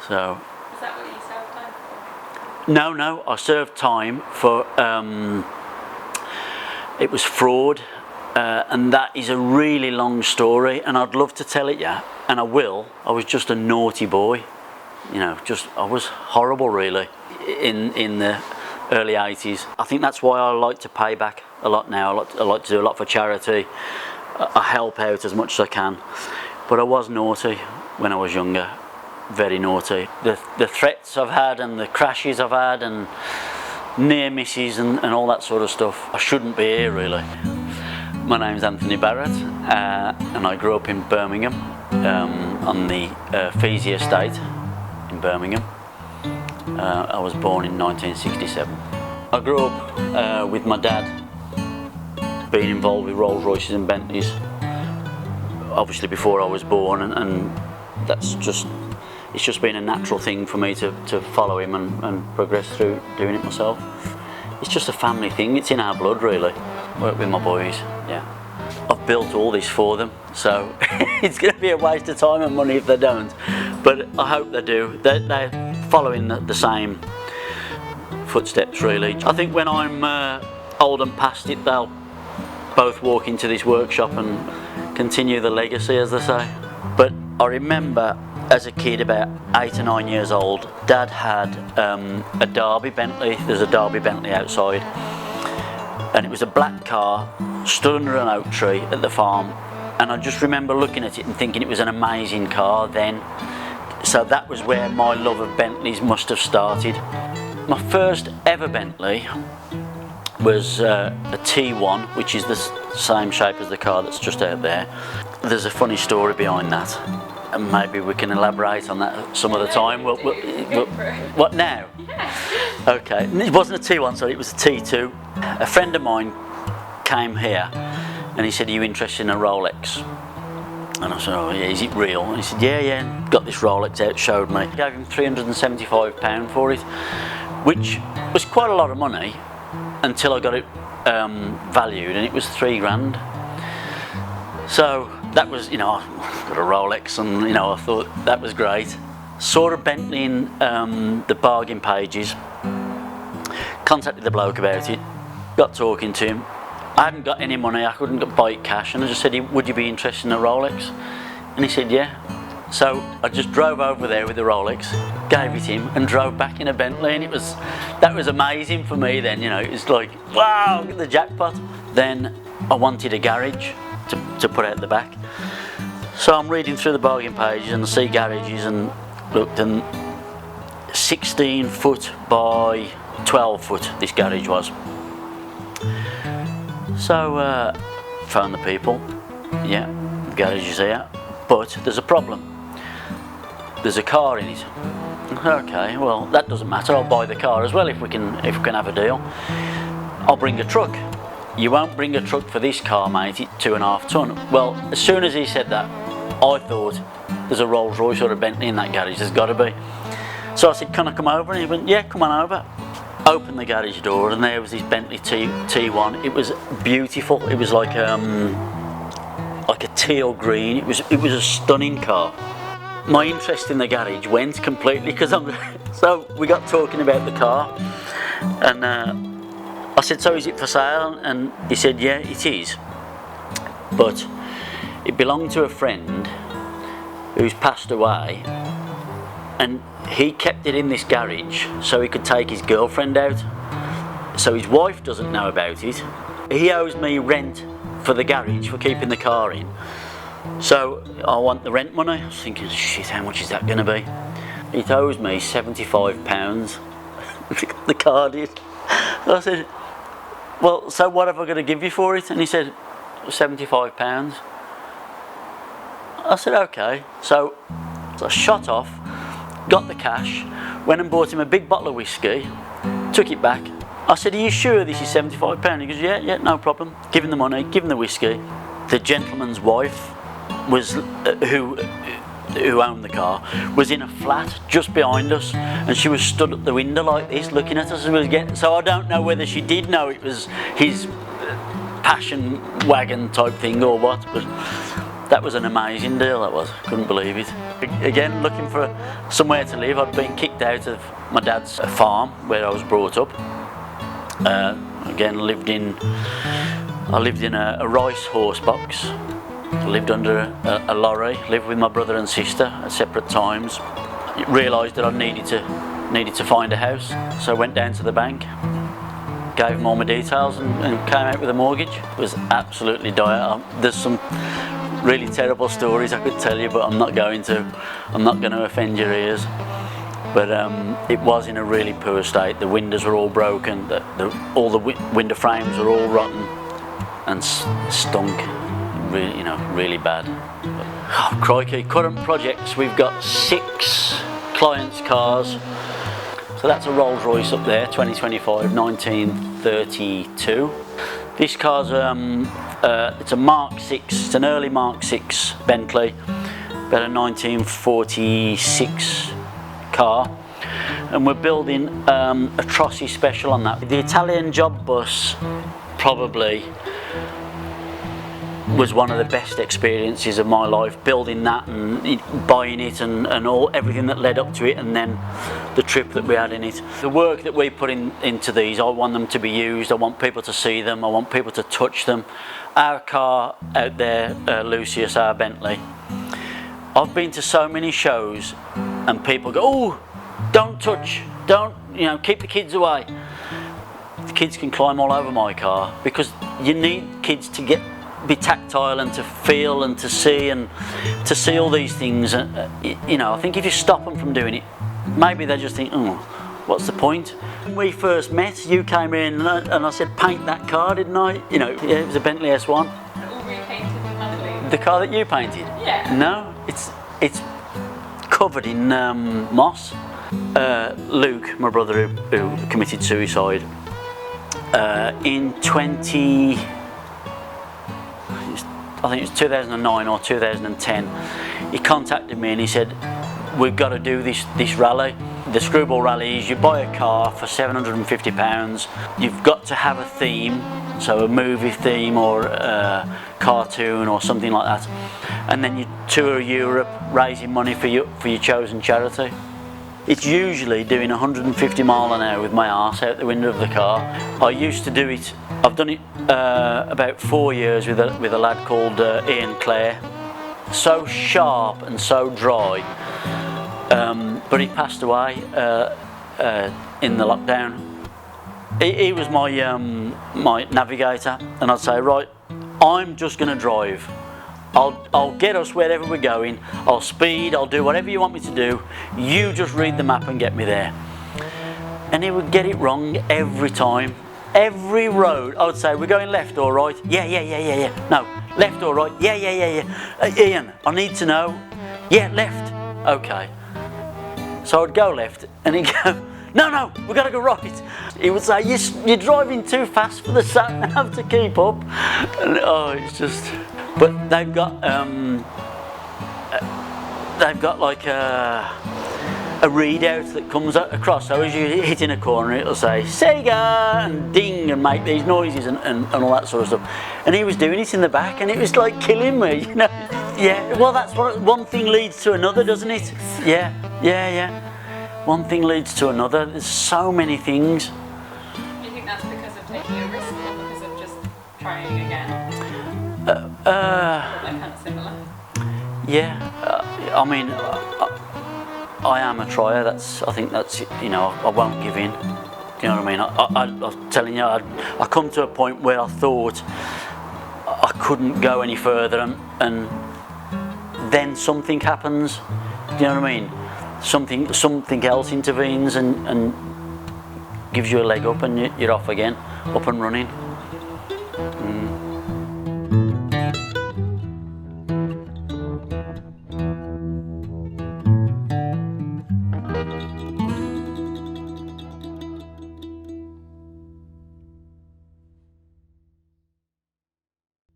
So. Is that what you served time for? No, I served time for, it was fraud, and that is a really long story, and I'd love to tell it you, and I will. I was just a naughty boy, you know, I was horrible really in the early 80s. I think that's why I like to pay back a lot now. I like to do a lot for charity. I help out as much as I can, but I was naughty when I was younger. Very naughty. The threats I've had and the crashes I've had and near misses and all that sort of stuff. I shouldn't be here really. My name's Anthony Barrett, and I grew up in Birmingham on the Feasy estate in Birmingham. I was born in 1967. I grew up with my dad being involved with Rolls Royces and Bentleys obviously before I was born, and that's just, it's just been a natural thing for me to follow him and progress through doing it myself. It's just a family thing, it's in our blood really. Work with my boys, yeah. I've built all this for them, so it's going to be a waste of time and money if they don't. But I hope they do. They're following the same footsteps really. I think when I'm old and past it, they'll both walk into this workshop and continue the legacy, as they say. But I remember as a kid, about 8 or 9 years old, Dad had a Derby Bentley. There's a Derby Bentley outside, and it was a black car stood under an oak tree at the farm, and I just remember looking at it and thinking it was an amazing car then. So that was where my love of Bentleys must have started. My first ever Bentley was a T1, which is the same shape as the car that's just out there. There's a funny story behind that, and maybe we can elaborate on that some other time. What now? Yeah. Okay, it wasn't a T1, sorry, it was a T2. A friend of mine came here and he said, "Are you interested in a Rolex?" And I said, "Oh yeah, is it real?" And he said, yeah, got this Rolex out, showed me. I gave him £375 for it, which was quite a lot of money until I got it valued, and it was £3,000. So that was, you know, I got a Rolex, and you know, I thought that was great. Saw a Bentley in the bargain pages, contacted the bloke about it, got talking to him. I hadn't got any money, I couldn't buy it cash, and I just said, "Would you be interested in a Rolex?" And he said, "Yeah." So I just drove over there with the Rolex, gave it him, and drove back in a Bentley, and that was amazing for me then, you know. It was like, wow, get the jackpot. Then I wanted a garage to put out the back. So I'm reading through the bargain pages and I see garages, and looked, and 16 foot by 12 foot this garage was. So phoned the people, yeah, the garage is here, but there's a problem. There's a car in it. Okay, well that doesn't matter, I'll buy the car as well if we can have a deal. I'll bring a truck. "You won't bring a truck for this car, mate, it's 2.5 ton. Well, as soon as he said that, I thought, there's a Rolls Royce or a Bentley in that garage, there's got to be. So I said, "Can I come over?" And he went, "Yeah, come on over." Opened the garage door, and there was this Bentley T1. It was beautiful. It was like a teal green. It was a stunning car. My interest in the garage went completely because so we got talking about the car, and I said, "So is it for sale?" And he said, "Yeah, it is, but it belonged to a friend who's passed away, and he kept it in this garage so he could take his girlfriend out. So his wife doesn't know about it. He owes me rent for the garage for keeping the car in. So I want the rent money." I was thinking, shit, how much is that going to be? It owes me £75. The car did. I said, "Well, so what have I got to give you for it?" And he said, £75. I said, "Okay." So I shot off, got the cash, went and bought him a big bottle of whiskey, took it back. I said, "Are you sure this is £75? He goes, yeah, no problem." Give him the money, give him the whiskey. The gentleman's wife was who owned the car was in a flat just behind us, and she was stood at the window like this looking at us. So I don't know whether she did know it was his passion wagon type thing or what, but That was an amazing deal, that was. Couldn't believe it. Again, looking for somewhere to live. I'd been kicked out of my dad's farm where I was brought up. Again, I lived in a rice horse box. I lived under a lorry, lived with my brother and sister at separate times. Realised that I needed to find a house, so I went down to the bank, gave them all my details and came out with a mortgage. It was absolutely dire. There's some really terrible stories I could tell you, but I'm not going to offend your ears. But it was in a really poor state. The windows were all broken, all the window frames were all rotten and stunk. Really, really bad. Oh, crikey. Current projects, we've got 6 clients' cars. So that's a Rolls Royce up there, 2025, 1932. This car's it's a Mark 6, it's an early Mark 6 Bentley, about a 1946 car. And we're building a Trossi special on that. The Italian job bus probably was one of the best experiences of my life, building that and buying it and everything that led up to it, and then the trip that we had in it. The work that we put into these, I want them to be used, I want people to see them, I want people to touch them. Our car out there, Lucius, our Bentley, I've been to so many shows and people go, oh, don't touch, don't, keep the kids away. The kids can climb all over my car because you need kids to be tactile and to feel and to see all these things. I think if you stop them from doing it, maybe they just think, oh, what's the point? When we first met, you came in and I said, paint that car, didn't I? It was a Bentley S1. All repainted with Bentleys. The car that you painted? Yeah. No, it's covered in moss. Luke, my brother who committed suicide, in I think it was 2009 or 2010, he contacted me and he said, we've got to do this rally. The screwball rally is you buy a car for £750, you've got to have a theme, so a movie theme or a cartoon or something like that, and then you tour Europe raising money for your chosen charity. It's usually doing 150 mile an hour with my arse out the window of the car. I used to do it, I've done it about 4 years with a lad called Ian Clare. So sharp and so dry, but he passed away in the lockdown. He was my navigator, and I'd say, right, I'm just going to drive. I'll get us wherever we're going, I'll speed, I'll do whatever you want me to do, you just read the map and get me there. And he would get it wrong every time. Every road, I would say, we're going left or right? Yeah. No, left or right? Yeah. Ian, I need to know. Yeah, left. Okay. So I'd go left and he'd go, no, we've got to go right. He would say, you're driving too fast for the sat-nav to keep up. And, it's just... But they've got like a readout that comes across. So as you hit in a corner, it'll say Sega and ding and make these noises and all that sort of stuff. And he was doing it in the back, and it was like killing me, Yeah. Well, that's one thing leads to another, doesn't it? Yeah. One thing leads to another. There's so many things. Do you think that's because of taking a risk or because of just trying again? They're kind of similar. Yeah, I mean, I am a trier. I think that's I won't give in. Do you know what I mean? I'm telling you, I come to a point where I thought I couldn't go any further, and then something happens. Do you know what I mean? Something else intervenes and gives you a leg up, and you're off again, up and running.